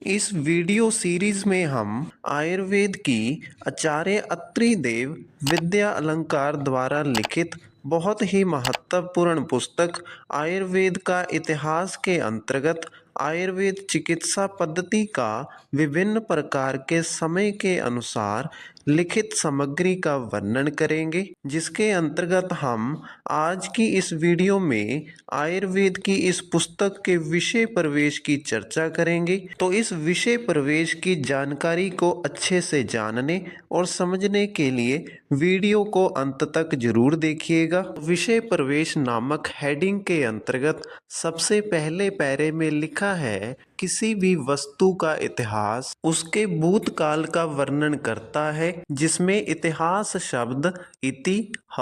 इस video series में हम आयुर्वेद की आचार्य अत्रि देव विद्या अलंकार द्वारा लिखित बहुत ही महत्वपूर्ण पुस्तक आयुर्वेद का इतिहास के अंतर्गत आयुर्वेद चिकित्सा पद्धति का विभिन्न प्रकार के समय के अनुसार लिखित सामग्री का वर्णन करेंगे, जिसके अंतर्गत हम आज की इस वीडियो में आयुर्वेद की इस पुस्तक के विषय प्रवेश की चर्चा करेंगे। तो इस विषय प्रवेश की जानकारी को अच्छे से जानने और समझने के लिए वीडियो को अंत तक जरूर देखिएगा। विषय प्रवेश नामक हेडिंग के अंतर्गत सबसे पहले पैरे में लिखा है, किसी भी वस्तु का इतिहास उसके भूतकाल का वर्णन करता है, जिसमें इतिहास शब्द इति, ह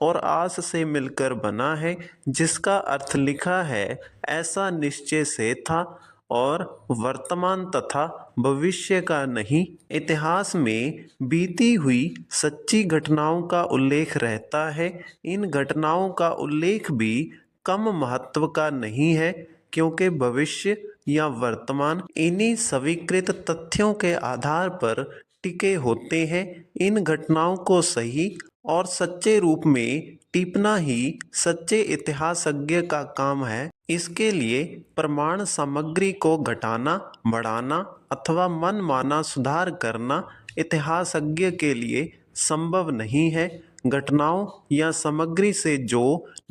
और आस से मिलकर बना है, जिसका अर्थ लिखा है ऐसा निश्चय से था और वर्तमान तथा भविष्य का नहीं। इतिहास में बीती हुई सच्ची घटनाओं का उल्लेख रहता है। इन घटनाओं का उल्लेख भी कम महत्व का नहीं है, क्योंकि भविष्य या वर्तमान इन्हीं स्वीकृत तथ्यों के आधार पर टिके होते हैं। इन घटनाओं को सही और सच्चे रूप में टिपना ही सच्चे इतिहासज्ञ का काम है। इसके लिए प्रमाण सामग्री को घटाना, बढ़ाना अथवा मनमाना सुधार करना इतिहासज्ञ के लिए संभव नहीं है। घटनाओं या सामग्री से जो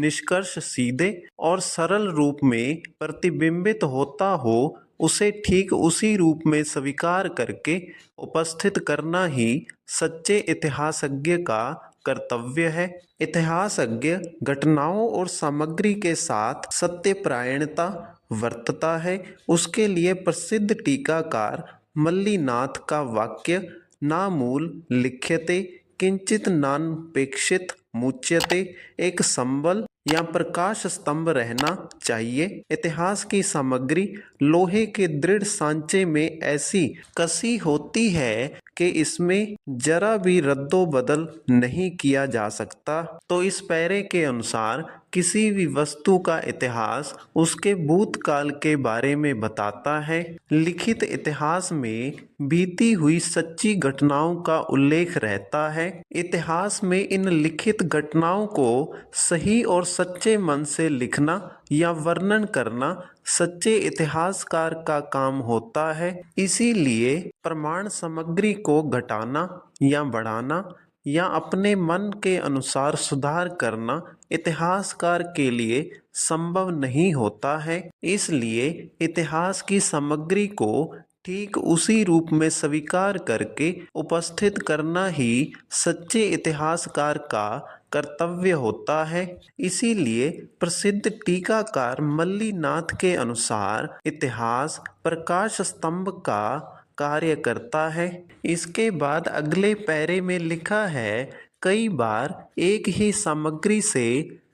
निष्कर्ष सीधे और सरल रूप में प्रतिबिंबित होता हो, उसे ठीक उसी रूप में स्वीकार करके उपस्थित करना ही सच्चे इतिहासज्ञ का कर्तव्य है। इतिहासज्ञ घटनाओं और सामग्री के साथ सत्यपरायणता वर्तता है। उसके लिए प्रसिद्ध टीकाकार मल्लीनाथ का वाक्य ना मूल लिख्यते किंचित नानपेक्षित मुच्यते एक संबल या प्रकाश स्तंभ रहना चाहिए। इतिहास की सामग्री लोहे के दृढ़ सांचे में ऐसी कसी होती है कि इसमें जरा भी रद्दो बदल नहीं किया जा सकता। तो इस पैरे के अनुसार किसी भी वस्तु का इतिहास उसके भूतकाल के बारे में बताता है। लिखित इतिहास में बीती हुई सच्ची घटनाओं का उल्लेख रहता है। इतिहास में इन लिखित घटनाओं को सही और सच्चे मन से लिखना या वर्णन करना सच्चे इतिहासकार का काम होता है। इसीलिए प्रमाण सामग्री को घटाना या बढ़ाना या अपने मन के अनुसार सुधार करना इतिहासकार के लिए संभव नहीं होता है। इसलिए इतिहास की सामग्री को ठीक उसी रूप में स्वीकार करके उपस्थित करना ही सच्चे इतिहासकार का कर्तव्य होता है। इसीलिए प्रसिद्ध टीकाकार मल्लीनाथ के अनुसार इतिहास प्रकाश स्तंभ का कार्य करता है। इसके बाद अगले पैरे में लिखा है, कई बार एक ही सामग्री से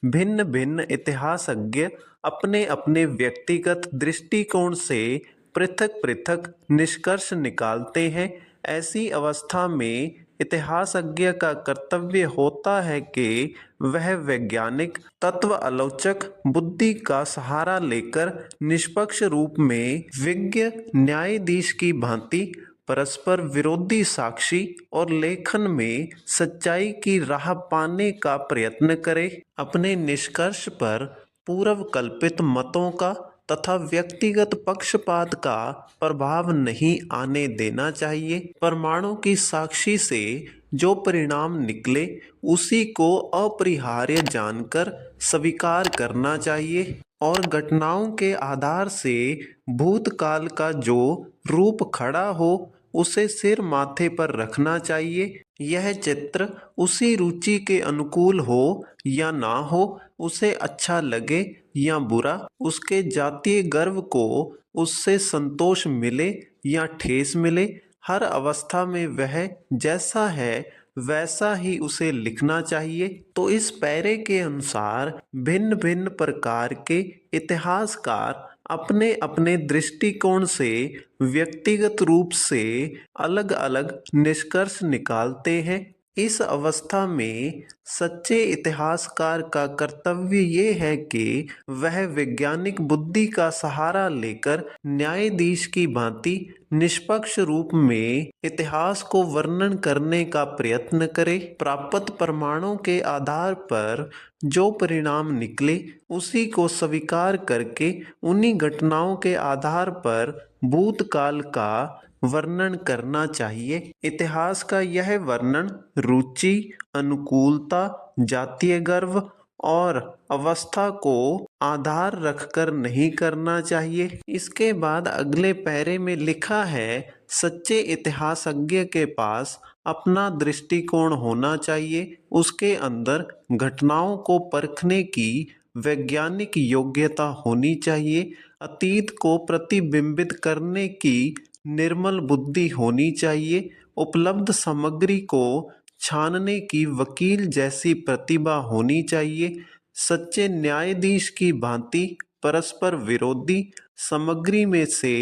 भिन्न भिन्न इतिहासज्ञ अपने अपने व्यक्तिगत दृष्टिकोण से पृथक पृथक निष्कर्ष निकालते हैं। ऐसी अवस्था में इतिहासज्ञ का कर्तव्य होता है कि वह वैज्ञानिक तत्व आलोचक बुद्धि का सहारा लेकर निष्पक्ष रूप में विज्ञ न्यायाधीश की भांति परस्पर विरोधी साक्षी और लेखन में सच्चाई की राह पाने का प्रयत्न करे। अपने निष्कर्ष पर पूर्व कल्पित मतों का तथा व्यक्तिगत पक्षपात का प्रभाव नहीं आने देना चाहिए। प्रमाणों की साक्षी से जो परिणाम निकले उसी को अपरिहार्य जानकर स्वीकार करना चाहिए और घटनाओं के आधार से भूतकाल का जो रूप खड़ा हो उसे सिर माथे पर रखना चाहिए। यह चित्र उसी रुचि के अनुकूल हो या ना हो, उसे अच्छा लगे या बुरा, उसके जातीय गर्व को उससे संतोष मिले या ठेस मिले, हर अवस्था में वह जैसा है वैसा ही उसे लिखना चाहिए। तो इस पैरे के अनुसार भिन्न भिन्न प्रकार के इतिहासकार अपने अपने दृष्टिकोण से व्यक्तिगत रूप से अलग अलग निष्कर्ष निकालते हैं। इस अवस्था में सच्चे इतिहासकार का कर्तव्य ये है कि वह वैज्ञानिक बुद्धि का सहारा लेकर न्यायाधीश की भांति निष्पक्ष रूप में इतिहास को वर्णन करने का प्रयत्न करे। प्राप्त प्रमाणों के आधार पर जो परिणाम निकले उसी को स्वीकार करके उन्हीं घटनाओं के आधार पर भूतकाल का वर्णन करना चाहिए। इतिहास का यह वर्णन रुचि, अनुकूलता, जातीय गर्व और अवस्था को आधार रखकर नहीं करना चाहिए। इसके बाद अगले पैरे में लिखा है, सच्चे इतिहासज्ञ के पास अपना दृष्टिकोण होना चाहिए। उसके अंदर घटनाओं को परखने की वैज्ञानिक योग्यता होनी चाहिए। अतीत को प्रतिबिंबित करने की निर्मल बुद्धि होनी चाहिए। उपलब्ध सामग्री को छानने की वकील जैसी प्रतिभा होनी चाहिए। सच्चे न्यायाधीश की भांति परस्पर विरोधी सामग्री में से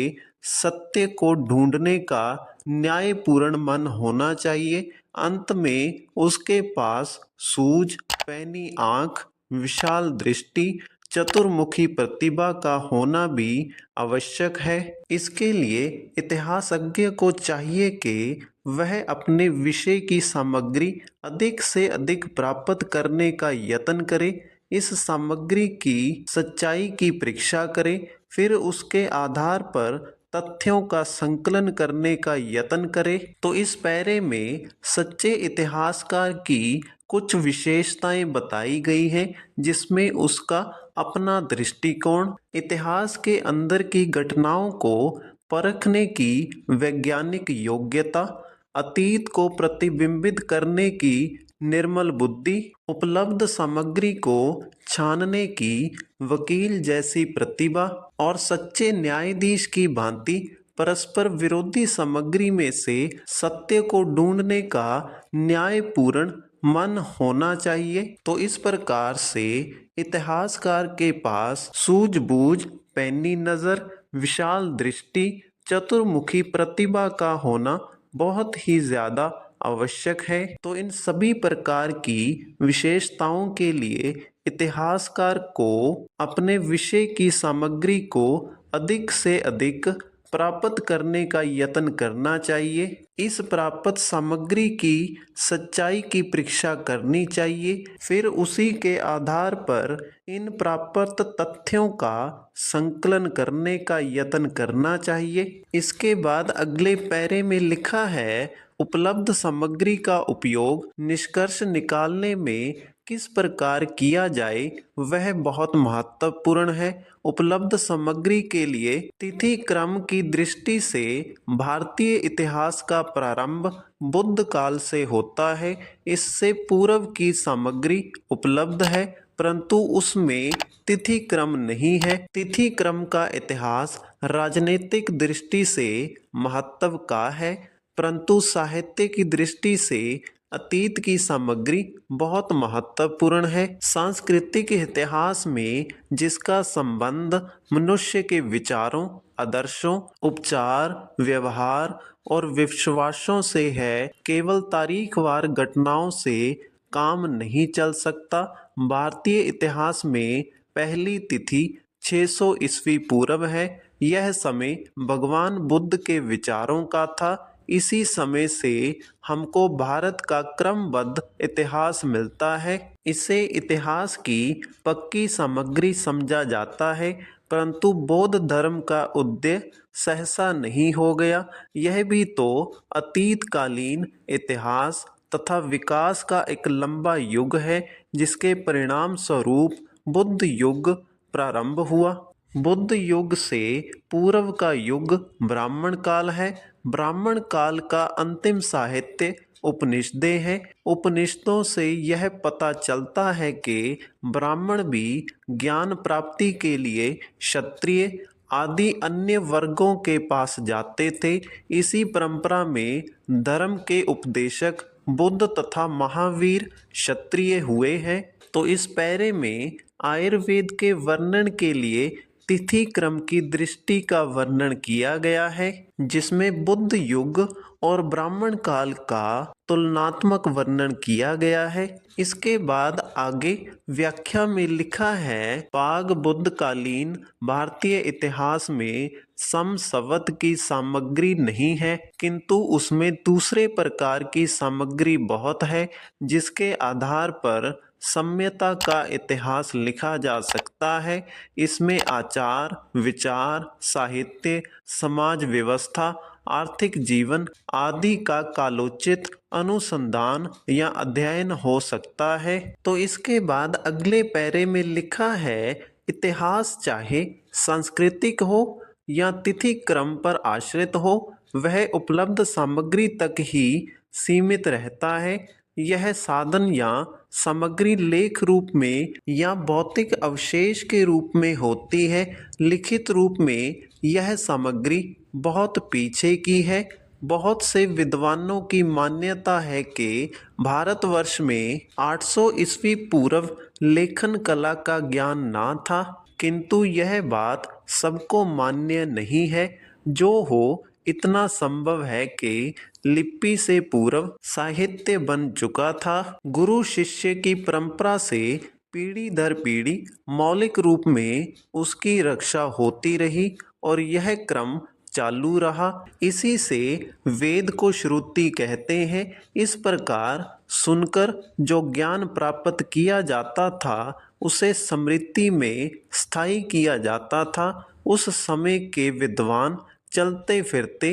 सत्य को ढूंढने का न्यायपूर्ण मन होना चाहिए। अंत में उसके पास सूझ, पैनी आंख, विशाल दृष्टि, चतुर्मुखी प्रतिभा का होना भी आवश्यक है। इसके लिए इतिहासज्ञ को चाहिए कि वह अपने विषय की सामग्री अधिक से अधिक प्राप्त करने का यत्न करे। इस सामग्री की सच्चाई की परीक्षा करे, फिर उसके आधार पर तथ्यों का संकलन करने का यत्न करे। तो इस पैरे में सच्चे इतिहासकार की कुछ विशेषताएं बताई गई हैं, जिसमें उसका अपना दृष्टिकोण, इतिहास के अंदर की घटनाओं को परखने की वैज्ञानिक योग्यता, अतीत को प्रतिबिंबित करने की निर्मल बुद्धि, उपलब्ध सामग्री को छानने की वकील जैसी प्रतिभा और सच्चे न्यायाधीश की भांति परस्पर विरोधी सामग्री में से सत्य को ढूंढने का न्यायपूर्ण मन होना चाहिए। तो इस प्रकार से इतिहासकार के पास सूझबूझ, पैनी नज़र, विशाल दृष्टि, चतुर्मुखी प्रतिभा का होना बहुत ही ज़्यादा आवश्यक है। तो इन सभी प्रकार की विशेषताओं के लिए इतिहासकार को अपने विषय की सामग्री को अधिक से अधिक प्राप्त करने का यत्न करना चाहिए। इस प्राप्त सामग्री की सच्चाई की परीक्षा करनी चाहिए, फिर उसी के आधार पर इन प्राप्त तथ्यों का संकलन करने का यत्न करना चाहिए। इसके बाद अगले पैरे में लिखा है, उपलब्ध सामग्री का उपयोग निष्कर्ष निकालने में किस प्रकार किया जाए वह बहुत महत्वपूर्ण है। उपलब्ध सामग्री के लिए तिथि क्रम की दृष्टि से भारतीय इतिहास का प्रारंभ बुद्ध काल से होता है। इससे पूर्व की सामग्री उपलब्ध है, परंतु उसमें तिथि क्रम नहीं है। तिथि क्रम का इतिहास राजनीतिक दृष्टि से महत्व का है, परंतु साहित्य की दृष्टि से अतीत की सामग्री बहुत महत्वपूर्ण है। सांस्कृतिक इतिहास में जिसका संबंध मनुष्य के विचारों, आदर्शों, उपचार, व्यवहार और विश्वासों से है, केवल तारीखवार घटनाओं से काम नहीं चल सकता। भारतीय इतिहास में पहली तिथि 600 ईस्वी पूर्व है। यह समय भगवान बुद्ध के विचारों का था। इसी समय से हमको भारत का क्रमबद्ध इतिहास मिलता है। इसे इतिहास की पक्की सामग्री समझा जाता है, परंतु बौद्ध धर्म का उदय सहसा नहीं हो गया। यह भी तो अतीतकालीन इतिहास तथा विकास का एक लंबा युग है, जिसके परिणाम स्वरूप बुद्ध युग प्रारंभ हुआ। बुद्ध युग से पूर्व का युग ब्राह्मण काल है। ब्राह्मण काल का अंतिम साहित्य उपनिषदें हैं। उपनिषदों से यह पता चलता है कि ब्राह्मण भी ज्ञान प्राप्ति के लिए क्षत्रिय आदि अन्य वर्गों के पास जाते थे। इसी परंपरा में धर्म के उपदेशक बुद्ध तथा महावीर क्षत्रिय हुए हैं। तो इस पैरे में आयुर्वेद के वर्णन के लिए तिथि क्रम की दृष्टि का वर्णन किया गया है, जिसमें बुद्ध युग और ब्राह्मण काल का तुलनात्मक वर्णन किया गया है। इसके बाद आगे व्याख्या में लिखा है, पाग बुद्ध कालीन भारतीय इतिहास में समसवत की सामग्री नहीं है, किंतु उसमें दूसरे प्रकार की सामग्री बहुत है, जिसके आधार पर सम्यता का इतिहास लिखा जा सकता है। इसमें आचार, विचार, साहित्य, समाज व्यवस्था, आर्थिक जीवन आदि का कालोचित अनुसंधान या अध्ययन हो सकता है। तो इसके बाद अगले पैरे में लिखा है, इतिहास चाहे सांस्कृतिक हो या तिथि क्रम पर आश्रित हो, वह उपलब्ध सामग्री तक ही सीमित रहता है। यह साधन या सामग्री लेख रूप में या भौतिक अवशेष के रूप में होती है। लिखित रूप में यह सामग्री बहुत पीछे की है। बहुत से विद्वानों की मान्यता है कि भारतवर्ष में 800 ईस्वी पूर्व लेखन कला का ज्ञान ना था, किंतु यह बात सबको मान्य नहीं है। जो हो, इतना संभव है कि लिपि से पूर्व साहित्य बन चुका था। गुरु शिष्य की परंपरा से पीढ़ी दर पीढ़ी मौलिक रूप में उसकी रक्षा होती रही और यह क्रम चालू रहा। इसी से वेद को श्रुति कहते हैं। इस प्रकार सुनकर जो ज्ञान प्राप्त किया जाता था, उसे स्मृति में स्थायी किया जाता था। उस समय के विद्वान चलते फिरते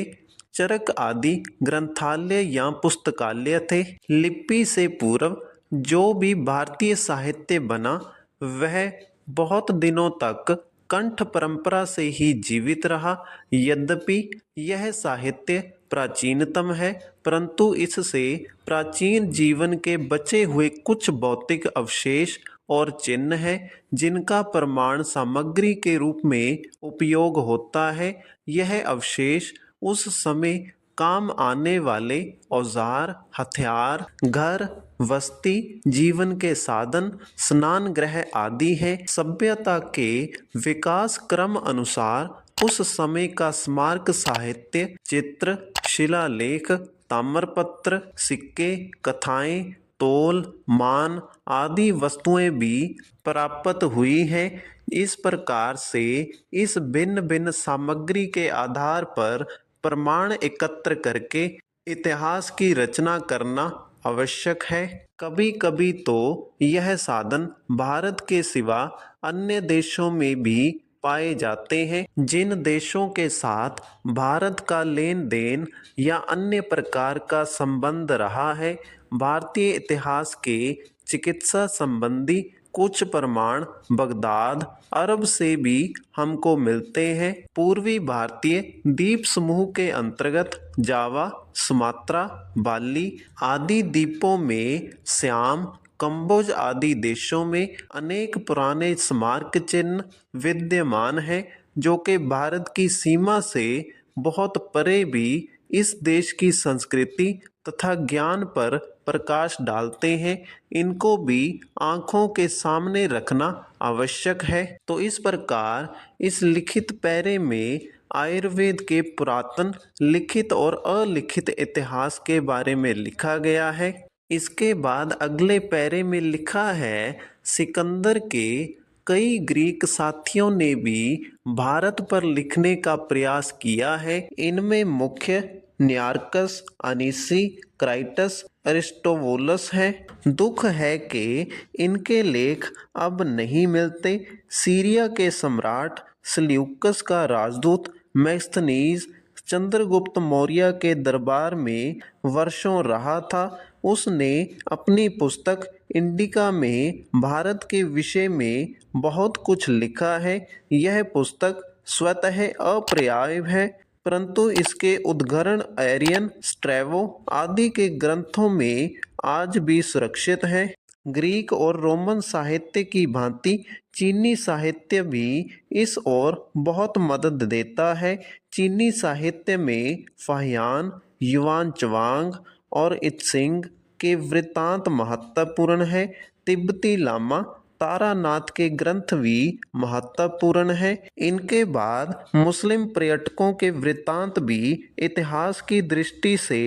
चरक आदि ग्रंथालय या पुस्तकालय थे। लिपि से पूर्व जो भी भारतीय साहित्य बना, वह बहुत दिनों तक कंठ परंपरा से ही जीवित रहा। यद्यपि यह साहित्य प्राचीनतम है, परंतु इससे प्राचीन जीवन के बचे हुए कुछ भौतिक अवशेष और चिन्ह हैं, जिनका प्रमाण सामग्री के रूप में उपयोग होता है। यह अवशेष उस समय काम आने वाले औजार, हथियार, घर, वस्ती, जीवन के साधन, स्नान गृह आदि हैं। सभ्यता के विकास क्रम अनुसार उस समय का स्मारक साहित्य, चित्र, शिलालेख, ताम्रपत्र, सिक्के, कथाएं, तोल, मान आदि वस्तुएं भी प्राप्त हुई हैं। इस प्रकार से इस भिन्न भिन्न सामग्री के आधार पर प्रमाण एकत्र करके इतिहास की रचना करना आवश्यक है। कभी कभी तो यह साधन भारत के सिवा अन्य देशों में भी पाए जाते हैं। जिन देशों के साथ भारत का लेन देन या अन्य प्रकार का संबंध रहा है, भारतीय इतिहास के चिकित्सा संबंधी कुछ प्रमाण बगदाद, अरब से भी हमको मिलते हैं। पूर्वी भारतीय द्वीप समूह के अंतर्गत जावा, सुमात्रा, बाली आदि द्वीपों में, श्याम, कंबोज आदि देशों में अनेक पुराने स्मारक चिन्ह विद्यमान हैं, जो कि भारत की सीमा से बहुत परे भी इस देश की संस्कृति तथा ज्ञान पर प्रकाश डालते हैं। इनको भी आंखों के सामने रखना आवश्यक है। तो इस प्रकार इस लिखित पैरे में आयुर्वेद के पुरातन लिखित और अलिखित इतिहास के बारे में लिखा गया है। इसके बाद अगले पैरे में लिखा है, सिकंदर के कई ग्रीक साथियों ने भी भारत पर लिखने का प्रयास किया है। इनमें मुख्य नियार्कस, अनीसी, क्राइटस, अरिस्टोबुलस हैं। दुख है कि इनके लेख अब नहीं मिलते। सीरिया के सम्राट सेल्यूकस का राजदूत मैक्सथनीज चंद्रगुप्त मौर्य के दरबार में वर्षों रहा था। उसने अपनी पुस्तक इंडिका में भारत के विषय में बहुत कुछ लिखा है। यह पुस्तक स्वतः अपर्याय है, परंतु इसके उद्धरण एरियन, स्ट्रैबो आदि के ग्रंथों में आज भी सुरक्षित हैं। ग्रीक और रोमन साहित्य की भांति चीनी साहित्य भी इस ओर बहुत मदद देता है। चीनी साहित्य में फाहियान, युआन चुआंग और इत्सिंग के वृत्तांत महत्वपूर्ण हैं। तिब्बती लामा तारानाथ के ग्रंथ भी महत्वपूर्ण हैं। इनके बाद मुस्लिम पर्यटकों के वृत्तांत भी इतिहास की दृष्टि से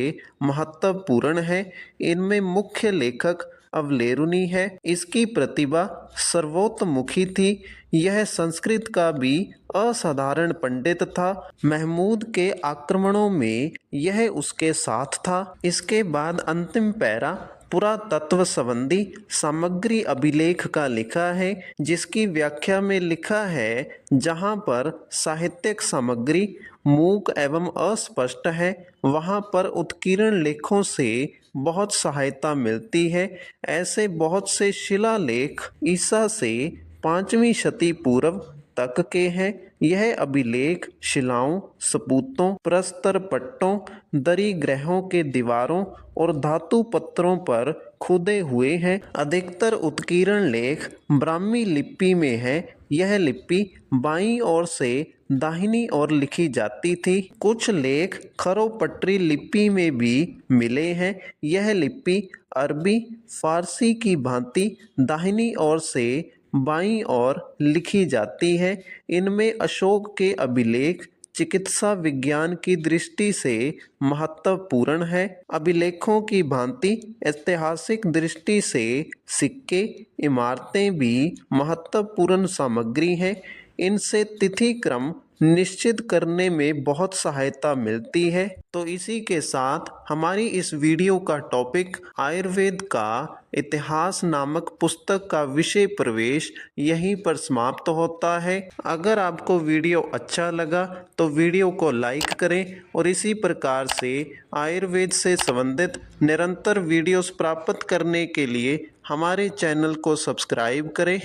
महत्वपूर्ण हैं। इनमें मुख्य लेखक अवलेरुनी है। इसकी प्रतिभा सर्वतोमुखी थी। यह संस्कृत का भी असाधारण पंडित था। महमूद के आक्रमणों में यह उसके साथ था। इसके बाद अंतिम पैरा पुरातत्व संबंधी सामग्री अभिलेख का लिखा है, जिसकी व्याख्या में लिखा है, जहाँ पर साहित्यिक सामग्री मूक एवं अस्पष्ट है, वहाँ पर उत्कीर्ण लेखों से बहुत सहायता मिलती है। ऐसे बहुत से शिलालेख ईसा से 5वीं शती पूर्व तक के हैं। यह अभिलेख शिलाओं, सपूतों, प्रस्तर पट्टों, दरी ग्रहों के दीवारों और धातु पत्रों पर खुदे हुए हैं। अधिकतर उत्कीर्ण लेख ब्राह्मी लिपि में है। यह लिपि बाईं ओर से दाहिनी ओर लिखी जाती थी। कुछ लेख खरोपट्टी लिपि में भी मिले हैं। यह लिपि अरबी, फारसी की भांति दाहिनी ओर से बाईं ओर लिखी जाती है। इनमें अशोक के अभिलेख चिकित्सा विज्ञान की दृष्टि से महत्वपूर्ण है। अभिलेखों की भांति ऐतिहासिक दृष्टि से सिक्के, इमारतें भी महत्वपूर्ण सामग्री हैं। इनसे तिथि क्रम निश्चित करने में बहुत सहायता मिलती है। तो इसी के साथ हमारी इस वीडियो का टॉपिक आयुर्वेद का इतिहास नामक पुस्तक का विषय प्रवेश यहीं पर समाप्त होता है। अगर आपको वीडियो अच्छा लगा तो वीडियो को लाइक करें और इसी प्रकार से आयुर्वेद से संबंधित निरंतर वीडियोस प्राप्त करने के लिए हमारे चैनल को सब्सक्राइब करें।